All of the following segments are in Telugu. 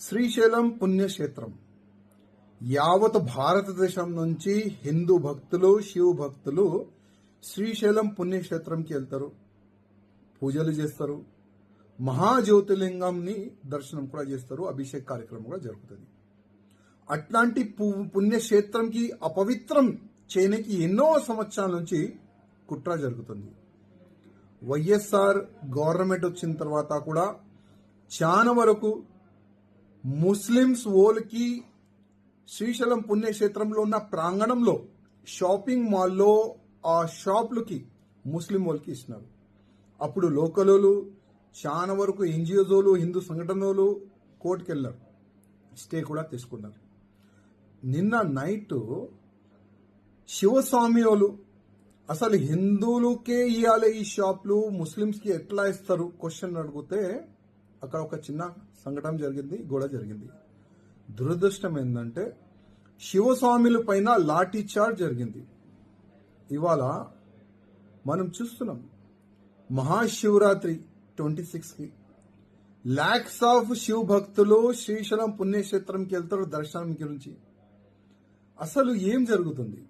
శ్రీశైలం పుణ్యక్షేత్రం యావత్ భారతదేశం నుంచి హిందూ భక్తులు శివ భక్తులు శ్రీశైలం పుణ్యక్షేత్రంకి వెళ్తారు, పూజలు చేస్తారు, మహాజ్యోతిలింగంని దర్శనం కూడా చేస్తారు, అభిషేక్ కార్యక్రమం కూడా జరుగుతుంది. అట్లాంటి పుణ్యక్షేత్రంకి అపవిత్రం చేయడానికి ఎన్నో సంవత్సరాల నుంచి కుట్ర జరుగుతుంది. వైఎస్ఆర్ గవర్నమెంట్ వచ్చిన తర్వాత కూడా చాలా వరకు ముస్లిమ్స్ ఓల్కి శ్రీశైలం పుణ్యక్షేత్రంలో ఉన్న ప్రాంగణంలో షాపింగ్ మాల్లో ఆ షాపులకి ముస్లిం ఓల్కి ఇస్తున్నారు. అప్పుడు లోకలోలు చాలా వరకు ఎన్జిఓలు హిందూ సంఘటనలు కోర్టుకు వెళ్ళారు, స్టే కూడా తీసుకున్నారు. నిన్న నైట్ శివస్వామి వాళ్ళు అసలు హిందువులకే ఇవ్వాలి ఈ షాపులు, ముస్లింస్కి ఎట్లా ఇస్తారు క్వశ్చన్ అడిగితే అక్కడ ఒక చిన్న సంఘటన జరిగింది, గొడవ జరిగింది. దురదృష్టం ఏంటంటే శివస్వాముల పైన లాఠీ చార్జ్ జరిగింది. ఇవాళ మనం చూస్తున్నాం మహాశివరాత్రి 26కి లాక్స్ ఆఫ్ శివ భక్తులు శ్రీశైలం పుణ్యక్షేత్రంకి వెళ్తారు దర్శనం గురించి. అసలు ఏం జరుగుతుంది?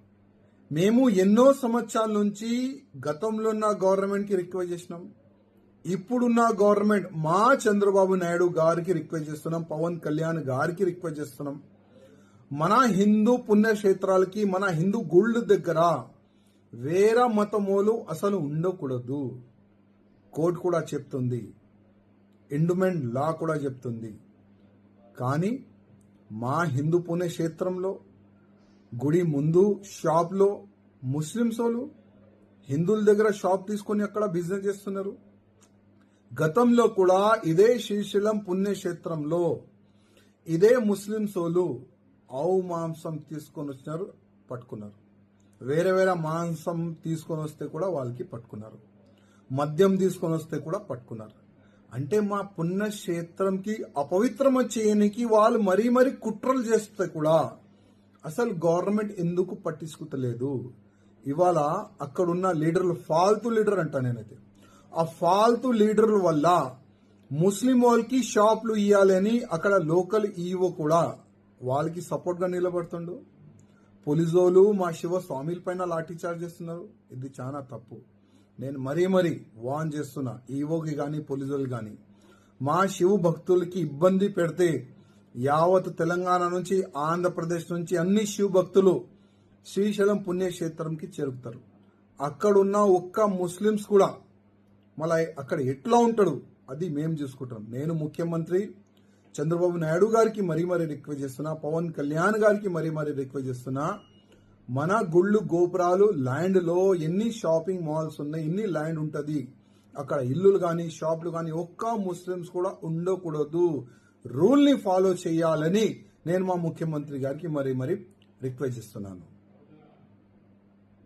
మేము ఎన్నో సంవత్సరాల నుంచి గతంలో ఉన్న గవర్నమెంట్కి రిక్వెస్ట్ చేసినాం, ఇప్పుడున్న గవర్నమెంట్ మా చంద్రబాబు నాయుడు గారికి రిక్వెస్ట్ చేస్తున్నాం, పవన్ కళ్యాణ్ గారికి రిక్వెస్ట్ చేస్తున్నాం. మన హిందూ పుణ్యక్షేత్రాలకి మన హిందూ గుళ్ళు దగ్గర వేరే మతమోలు అసలు ఉండకూడదు. కోర్టు కూడా చెప్తుంది, ఎండోమెంట్ లా కూడా చెప్తుంది. కానీ మా హిందూ పుణ్యక్షేత్రంలో గుడి ముందు షాప్లో ముస్లింస్ వాళ్ళు హిందువుల దగ్గర షాప్ తీసుకొని అక్కడ బిజినెస్ చేస్తున్నారు. గతంలో కూడా ఇదే శ్రీశైలం పుణ్యక్షేత్రంలో ఇదే ముస్లింస్ వాళ్ళు ఆవు మాంసం తీసుకొని వచ్చినారు, పట్టుకున్నారు. వేరే వేరే మాంసం తీసుకొని వస్తే కూడా వాళ్ళకి పట్టుకున్నారు, మద్యం తీసుకొని వస్తే కూడా పట్టుకున్నారు. అంటే మా పుణ్యక్షేత్రంకి అపవిత్రం చేయడానికి వాళ్ళు మరీ కుట్రలు చేస్తే కూడా అసలు గవర్నమెంట్ ఎందుకు పట్టించుకోలేదు? ఇవాళ అక్కడున్న లీడర్లు ఫాల్తూ లీడర్ అంటా నేనైతే. ఆ ఫాల్తూ లీడర్ల వల్ల ముస్లిం వాళ్ళకి షాపులు ఇవ్వాలని అక్కడ లోకల్ ఈవో కూడా వాళ్ళకి సపోర్ట్ గా నిలబడుతుండు. పోలీసోలు మా శివ స్వామిల పైన లాఠీ చార్జ్ చేస్తున్నారు. ఇది చాలా తప్పు. నేను మరీ వార్న్ చేస్తున్నా ఈవోకి గాని పోలీసులు గాని, మా శివ భక్తులకి ఇబ్బంది పెడితే యావత్ తెలంగాణ నుంచి ఆంధ్రప్రదేశ్ నుంచి అన్ని శివ భక్తులు శ్రీశైలం పుణ్యక్షేత్రంకి చేరుకుతారు. అక్కడున్న ఒక్క ముస్లింస్ కూడా మళ్ళీ అక్కడ ఎట్లా ఉంటాడు అది మేము చూసుకుంటాం. నేను ముఖ్యమంత్రి చంద్రబాబు నాయుడు గారికి మరీ రిక్వెస్ట్ చేస్తున్నా, పవన్ కళ్యాణ్ గారికి మరీ రిక్వెస్ట్ చేస్తున్నా, మన గుళ్ళు గోపురాలు ల్యాండ్ లో ఎన్ని షాపింగ్ మాల్స్ ఉన్నాయి, ఎన్ని ల్యాండ్ ఉంటది, అక్కడ ఇల్లులు గాని షాపులు గాని ఒక్క ముస్లింస్ కూడా ఉండకూడదు. రూల్ ని ఫాలో చేయాలని నేను మా ముఖ్యమంత్రి గారికి మరీ రిక్వెస్ట్ చేస్తున్నాను.